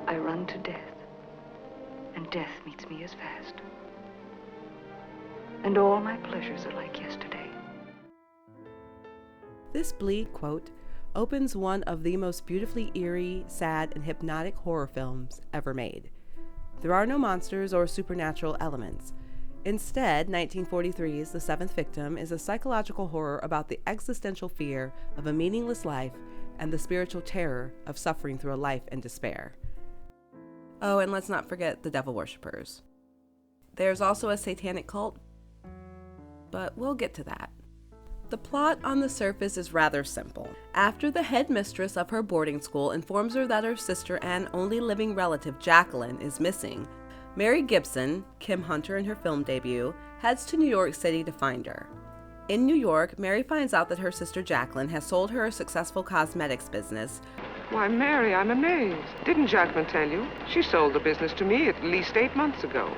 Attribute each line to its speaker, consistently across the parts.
Speaker 1: I run to death, and death meets me as fast. And all my pleasures are like yesterday.
Speaker 2: This bleak quote opens one of the most beautifully eerie, sad, and hypnotic horror films ever made. There are no monsters or supernatural elements. Instead, 1943's The Seventh Victim is a psychological horror about the existential fear of a meaningless life and the spiritual terror of suffering through a life in despair. Oh, and let's not forget the devil worshippers. There's also a satanic cult, but we'll get to that. The plot on the surface is rather simple. After the headmistress of her boarding school informs her that her sister and only living relative, Jacqueline, is missing, Mary Gibson, Kim Hunter in her film debut, heads to New York City to find her. In New York, Mary finds out that her sister Jacqueline has sold her a successful cosmetics business.
Speaker 3: Why, Mary, I'm amazed. Didn't Jacqueline tell you? She sold the business to me at least 8 months ago.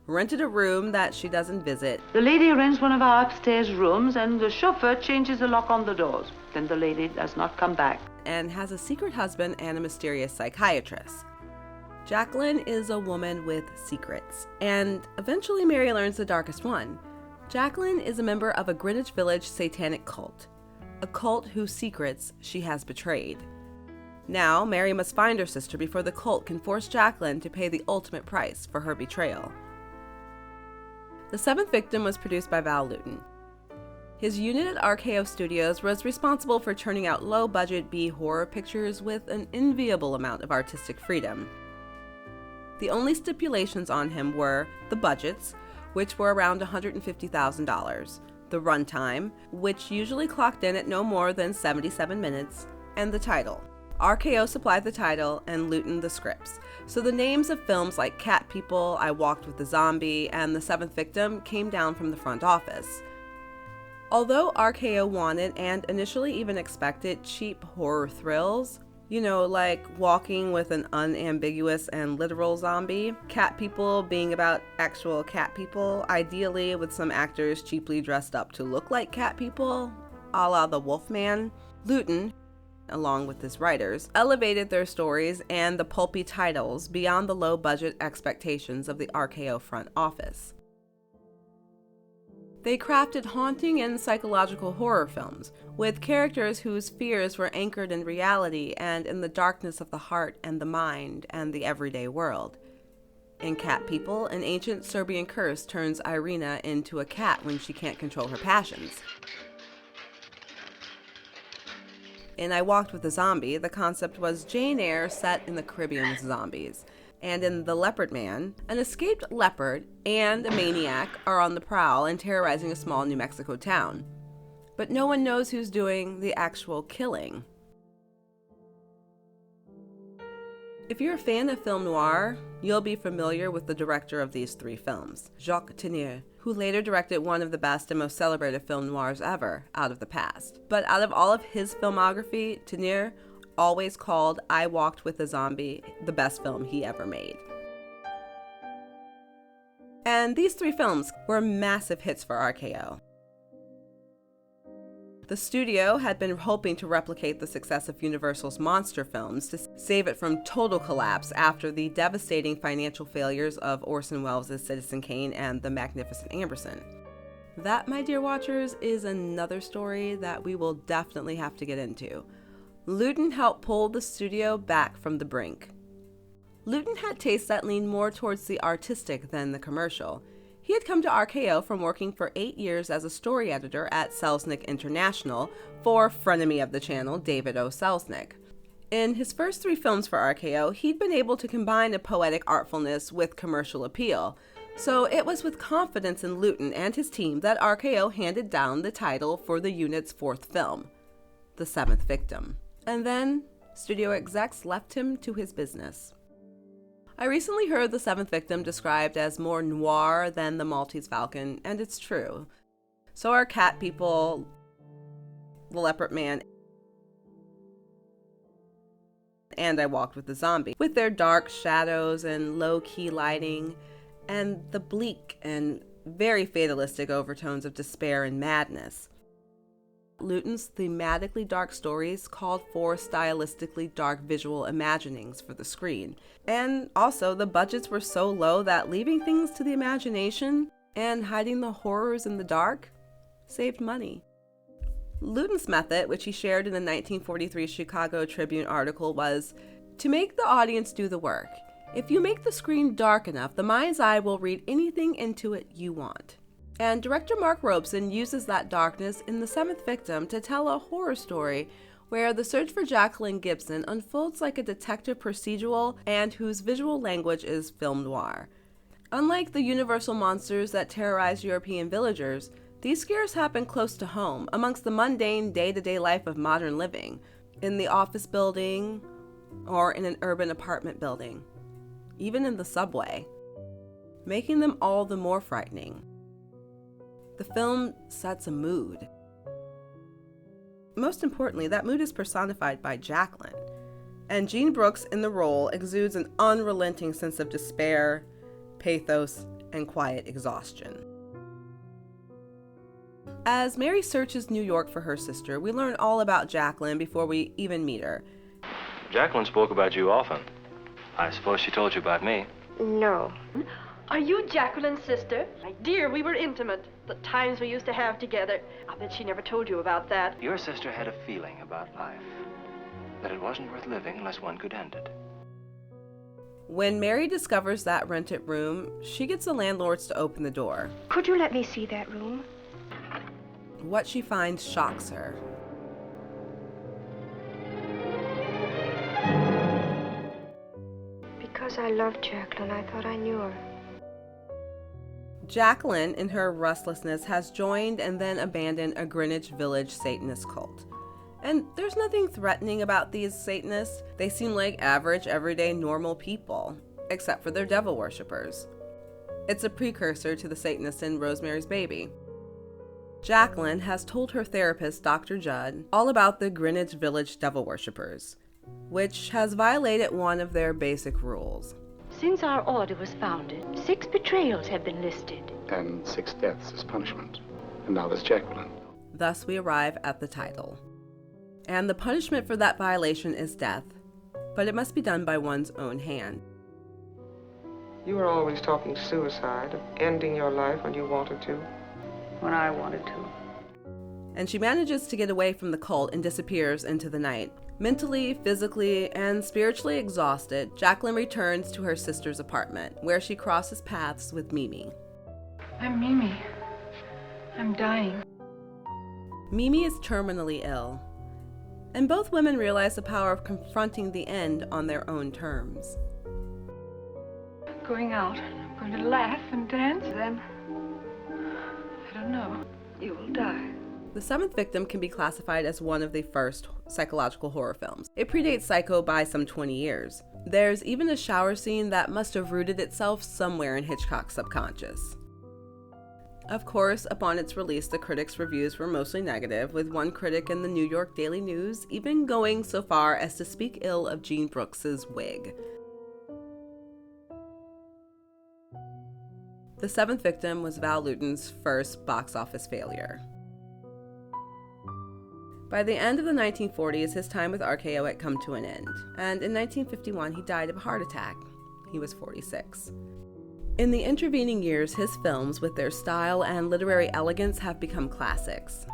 Speaker 2: Rented a room that she doesn't visit.
Speaker 1: The lady rents one of our upstairs rooms, and the chauffeur changes the lock on the doors. Then the lady does not come back.
Speaker 2: And has a secret husband and a mysterious psychiatrist. Jacqueline is a woman with secrets, and eventually Mary learns the darkest one. Jacqueline is a member of a Greenwich Village satanic cult, a cult whose secrets she has betrayed. Now, Mary must find her sister before the cult can force Jacqueline to pay the ultimate price for her betrayal. The Seventh Victim was produced by Val Lewton. His unit at RKO Studios was responsible for churning out low-budget B-horror pictures with an enviable amount of artistic freedom. The only stipulations on him were the budgets, which were around $150,000, the runtime, which usually clocked in at no more than 77 minutes, and the title. RKO supplied the title and Lewton the scripts, so the names of films like Cat People, I Walked with the Zombie, and The Seventh Victim came down from the front office. Although RKO wanted and initially even expected cheap horror thrills, like Walking with an Unambiguous and Literal Zombie, Cat People being about actual cat people, ideally with some actors cheaply dressed up to look like cat people, a la the Wolfman, Lewton, along with his writers, elevated their stories and the pulpy titles beyond the low-budget expectations of the RKO front office. They crafted haunting and psychological horror films, with characters whose fears were anchored in reality and in the darkness of the heart and the mind and the everyday world. In Cat People, an ancient Serbian curse turns Irina into a cat when she can't control her passions. In I Walked with a Zombie, the concept was Jane Eyre set in the Caribbean with zombies. And in The Leopard Man, an escaped leopard and a maniac are on the prowl and terrorizing a small New Mexico town. But no one knows who's doing the actual killing. If you're a fan of film noir, you'll be familiar with the director of these 3 films, Jacques Tourneur, who later directed one of the best and most celebrated film noirs ever, Out of the Past. But out of all of his filmography, Tourneur always called I Walked with a Zombie the best film he ever made. And these 3 films were massive hits for RKO. The studio had been hoping to replicate the success of Universal's monster films to save it from total collapse after the devastating financial failures of Orson Welles' Citizen Kane and The Magnificent Amberson. That, my dear watchers, is another story that we will definitely have to get into. Lewton helped pull the studio back from the brink. Lewton had tastes that leaned more towards the artistic than the commercial. He had come to RKO from working for 8 years as a story editor at Selznick International for frenemy of the channel, David O. Selznick. In his first 3 films for RKO, he'd been able to combine a poetic artfulness with commercial appeal. So it was with confidence in Lewton and his team that RKO handed down the title for the unit's 4th film, The Seventh Victim. And then, studio execs left him to his business. I recently heard The Seventh Victim described as more noir than The Maltese Falcon, and it's true. So are Cat People, The Leopard Man, and I Walked with the Zombie, with their dark shadows and low-key lighting, and the bleak and very fatalistic overtones of despair and madness. Lewton's thematically dark stories called for stylistically dark visual imaginings for the screen. And also, the budgets were so low that leaving things to the imagination and hiding the horrors in the dark saved money. Lewton's method, which he shared in the 1943 Chicago Tribune article, was to make the audience do the work. If you make the screen dark enough, the mind's eye will read anything into it you want. And director Mark Robeson uses that darkness in The Seventh Victim to tell a horror story where the search for Jacqueline Gibson unfolds like a detective procedural and whose visual language is film noir. Unlike the universal monsters that terrorize European villagers, these scares happen close to home, amongst the mundane day-to-day life of modern living, in the office building or in an urban apartment building, even in the subway, making them all the more frightening. The film sets a mood. Most importantly, that mood is personified by Jacqueline, and Jean Brooks in the role exudes an unrelenting sense of despair, pathos, and quiet exhaustion. As Mary searches New York for her sister, we learn all about Jacqueline before we even meet her.
Speaker 4: Jacqueline spoke about you often. I suppose she told you about me.
Speaker 5: No.
Speaker 6: Are you Jacqueline's sister? My dear, we were intimate. The times we used to have together. I bet she never told you about that.
Speaker 4: Your sister had a feeling about life, that it wasn't worth living unless one could end it.
Speaker 2: When Mary discovers that rented room, she gets the landlords to open the door.
Speaker 5: Could you let me see that room?
Speaker 2: What she finds shocks her.
Speaker 5: Because I loved Jacqueline, I thought I knew her.
Speaker 2: Jacqueline, in her restlessness, has joined and then abandoned a Greenwich Village Satanist cult. And there's nothing threatening about these Satanists. They seem like average, everyday, normal people, except for their devil worshippers. It's a precursor to the Satanists in Rosemary's Baby. Jacqueline has told her therapist, Dr. Judd, all about the Greenwich Village devil worshippers, which has violated one of their basic rules.
Speaker 7: Since our order was founded, 6 betrayals have been listed.
Speaker 8: And 6 deaths as punishment. And now there's Jacqueline.
Speaker 2: Thus we arrive at the title. And the punishment for that violation is death, but it must be done by one's own hand.
Speaker 3: You were always talking suicide, of ending your life when you wanted to.
Speaker 1: When I wanted to.
Speaker 2: And she manages to get away from the cult and disappears into the night. Mentally, physically, and spiritually exhausted, Jacqueline returns to her sister's apartment, where she crosses paths with Mimi.
Speaker 6: I'm Mimi. I'm dying.
Speaker 2: Mimi is terminally ill, and both women realize the power of confronting the end on their own terms.
Speaker 6: Going out. I'm going to laugh and dance. Then, I don't know. You will die.
Speaker 2: The Seventh Victim can be classified as one of the first psychological horror films. It predates Psycho by some 20 years. There's even a shower scene that must have rooted itself somewhere in Hitchcock's subconscious. Of course, upon its release, the critics' reviews were mostly negative, with one critic in the New York Daily News even going so far as to speak ill of Jean Brooks's wig. The Seventh Victim was Val Lewton's first box office failure. By the end of the 1940s, his time with RKO had come to an end, and in 1951 he died of a heart attack. He was 46. In the intervening years, his films, with their style and literary elegance, have become classics.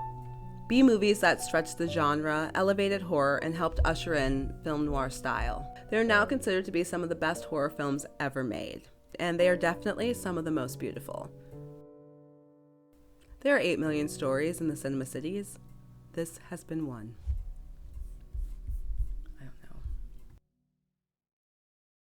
Speaker 2: B-movies that stretched the genre, elevated horror, and helped usher in film noir style. They are now considered to be some of the best horror films ever made, and they are definitely some of the most beautiful. There are 8 million stories in the cinema cities. This has been one.